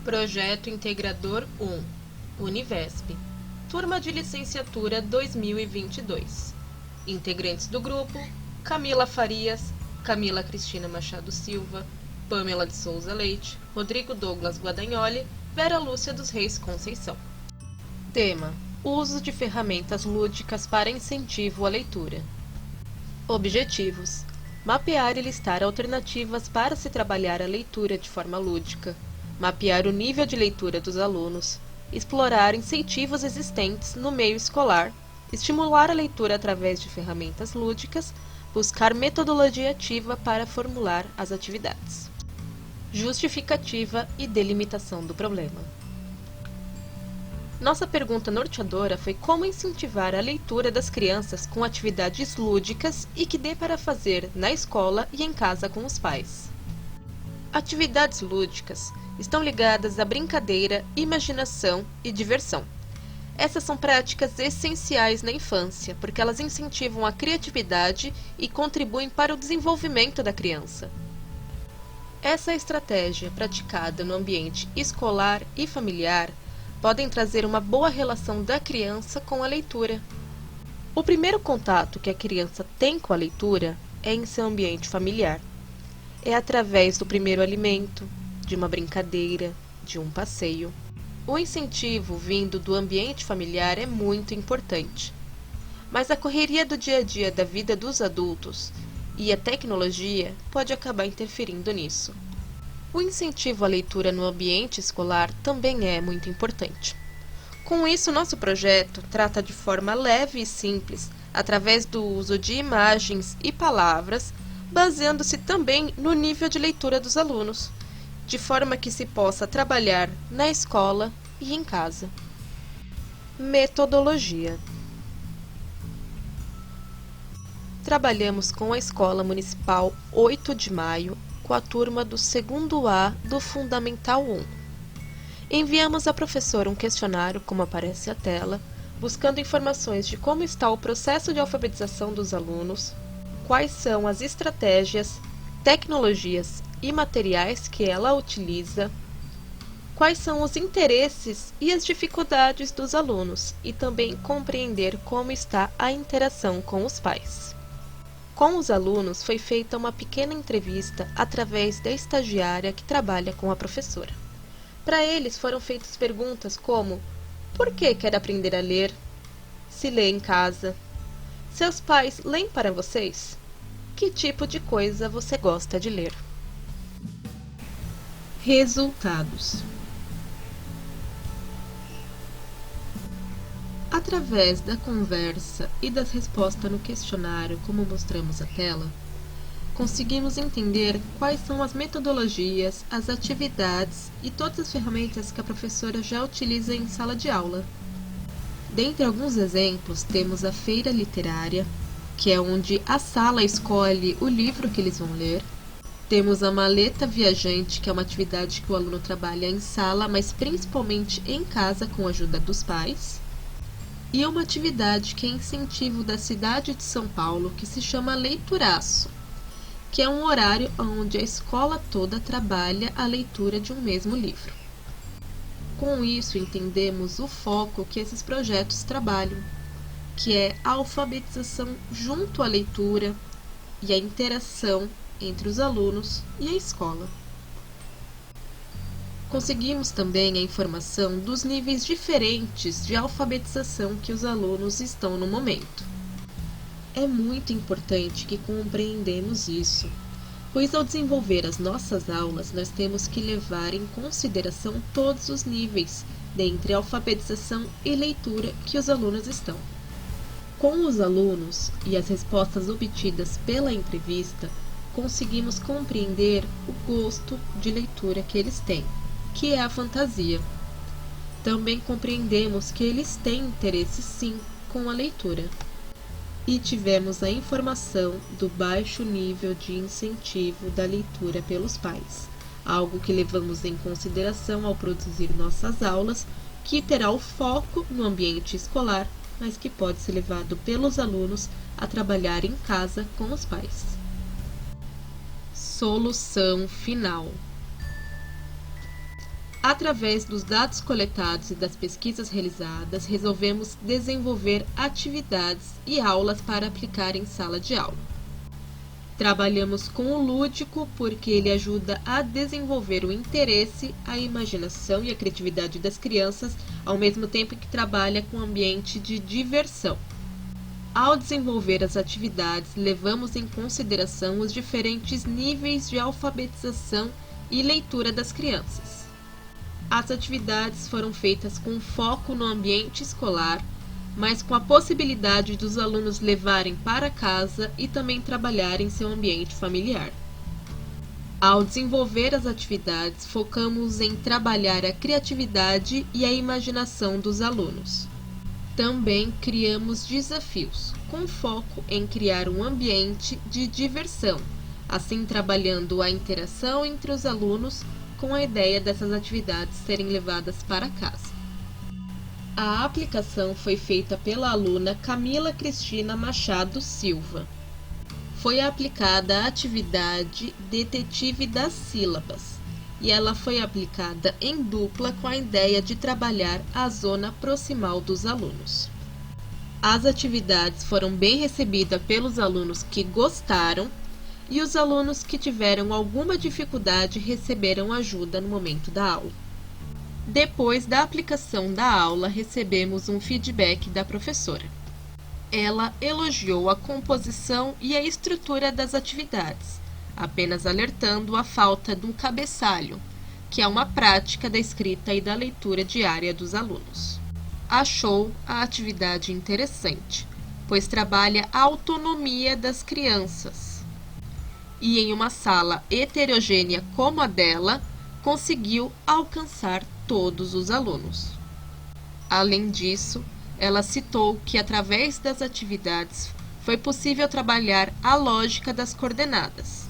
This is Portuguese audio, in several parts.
Projeto Integrador 1, Univesp, Turma de Licenciatura 2022. Integrantes do grupo: Camila Farias, Camila Cristina Machado Silva, Pamela de Souza Leite, Rodrigo Douglas Guadagnoli, Vera Lúcia dos Reis Conceição. Tema: Uso de ferramentas lúdicas para incentivo à leitura. Objetivos: mapear e listar alternativas para se trabalhar a leitura de forma lúdica, mapear o nível de leitura dos alunos, explorar incentivos existentes no meio escolar, estimular a leitura através de ferramentas lúdicas, buscar metodologia ativa para formular as atividades. Justificativa e delimitação do problema. Nossa pergunta norteadora foi como incentivar a leitura das crianças com atividades lúdicas e que dê para fazer na escola e em casa com os pais. Atividades lúdicas estão ligadas à brincadeira, imaginação e diversão. Essas são práticas essenciais na infância, porque elas incentivam a criatividade e contribuem para o desenvolvimento da criança. Essa estratégia, praticada no ambiente escolar e familiar, podem trazer uma boa relação da criança com a leitura. O primeiro contato que a criança tem com a leitura é em seu ambiente familiar. É através do primeiro alimento, de uma brincadeira, de um passeio. O incentivo vindo do ambiente familiar é muito importante. Mas a correria do dia a dia da vida dos adultos e a tecnologia pode acabar interferindo nisso. O incentivo à leitura no ambiente escolar também é muito importante. Com isso, nosso projeto trata de forma leve e simples, através do uso de imagens e palavras, baseando-se também no nível de leitura dos alunos, de forma que se possa trabalhar na escola e em casa. Metodologia. Trabalhamos com a Escola Municipal 8 de Maio, com a turma do 2º A do Fundamental 1. Enviamos à professora um questionário, como aparece a tela, buscando informações de como está o processo de alfabetização dos alunos, quais são as estratégias, tecnologias e materiais que ela utiliza, quais são os interesses e as dificuldades dos alunos e também compreender como está a interação com os pais. Com os alunos foi feita uma pequena entrevista através da estagiária que trabalha com a professora. Para eles foram feitas perguntas como: por que quer aprender a ler? Se lê em casa? Seus pais leem para vocês? Que tipo de coisa você gosta de ler? Resultados. Através da conversa e das respostas no questionário, como mostramos na tela, conseguimos entender quais são as metodologias, as atividades e todas as ferramentas que a professora já utiliza em sala de aula. Dentre alguns exemplos, temos a feira literária, que é onde a sala escolhe o livro que eles vão ler. Temos a maleta viajante, que é uma atividade que o aluno trabalha em sala, mas principalmente em casa com a ajuda dos pais. E uma atividade que é incentivo da cidade de São Paulo, que se chama Leituraço, que é um horário onde a escola toda trabalha a leitura de um mesmo livro. Com isso, entendemos o foco que esses projetos trabalham, que é a alfabetização junto à leitura e a interação entre os alunos e a escola. Conseguimos também a informação dos níveis diferentes de alfabetização que os alunos estão no momento. É muito importante que compreendamos isso, pois ao desenvolver as nossas aulas, nós temos que levar em consideração todos os níveis dentre alfabetização e leitura que os alunos estão. Com os alunos e as respostas obtidas pela entrevista, conseguimos compreender o gosto de leitura que eles têm, que é a fantasia. Também compreendemos que eles têm interesse sim com a leitura. E tivemos a informação do baixo nível de incentivo da leitura pelos pais, algo que levamos em consideração ao produzir nossas aulas, que terá o foco no ambiente escolar, mas que pode ser levado pelos alunos a trabalhar em casa com os pais. Solução final. Através dos dados coletados e das pesquisas realizadas, resolvemos desenvolver atividades e aulas para aplicar em sala de aula. Trabalhamos com o lúdico porque ele ajuda a desenvolver o interesse, a imaginação e a criatividade das crianças, ao mesmo tempo que trabalha com um ambiente de diversão. Ao desenvolver as atividades, levamos em consideração os diferentes níveis de alfabetização e leitura das crianças. As atividades foram feitas com foco no ambiente escolar, mas com a possibilidade dos alunos levarem para casa e também trabalhar em seu ambiente familiar. Ao desenvolver as atividades, focamos em trabalhar a criatividade e a imaginação dos alunos. Também criamos desafios, com foco em criar um ambiente de diversão, assim trabalhando a interação entre os alunos com a ideia dessas atividades serem levadas para casa. A aplicação foi feita pela aluna Camila Cristina Machado Silva. Foi aplicada a atividade Detetive das Sílabas, e ela foi aplicada em dupla com a ideia de trabalhar a zona proximal dos alunos. As atividades foram bem recebidas pelos alunos que gostaram, e os alunos que tiveram alguma dificuldade receberam ajuda no momento da aula. Depois da aplicação da aula, recebemos um feedback da professora. Ela elogiou a composição e a estrutura das atividades, apenas alertando a falta de um cabeçalho, que é uma prática da escrita e da leitura diária dos alunos. Achou a atividade interessante, pois trabalha a autonomia das crianças. E em uma sala heterogênea como a dela, conseguiu alcançar todos os alunos. Além disso, ela citou que através das atividades foi possível trabalhar a lógica das coordenadas,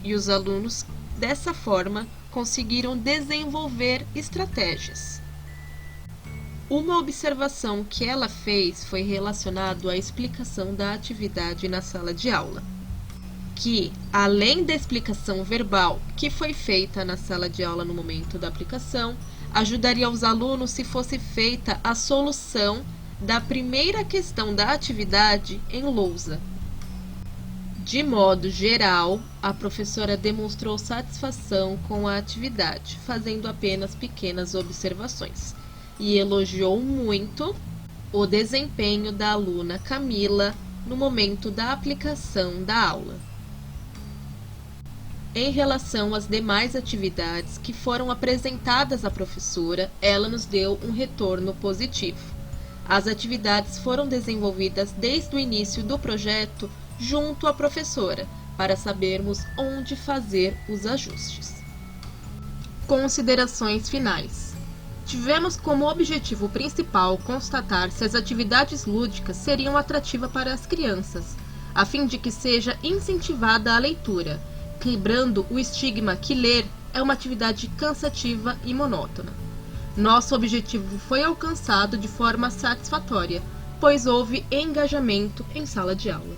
e os alunos, dessa forma, conseguiram desenvolver estratégias. Uma observação que ela fez foi relacionada à explicação da atividade na sala de aula, que, além da explicação verbal que foi feita na sala de aula no momento da aplicação, ajudaria os alunos se fosse feita a solução da primeira questão da atividade em lousa. De modo geral, a professora demonstrou satisfação com a atividade, fazendo apenas pequenas observações, e elogiou muito o desempenho da aluna Camila no momento da aplicação da aula. Em relação às demais atividades que foram apresentadas à professora, ela nos deu um retorno positivo. As atividades foram desenvolvidas desde o início do projeto junto à professora, para sabermos onde fazer os ajustes. Considerações finais. Tivemos como objetivo principal constatar se as atividades lúdicas seriam atrativas para as crianças, a fim de que seja incentivada a leitura, quebrando o estigma que ler é uma atividade cansativa e monótona. Nosso objetivo foi alcançado de forma satisfatória, pois houve engajamento em sala de aula.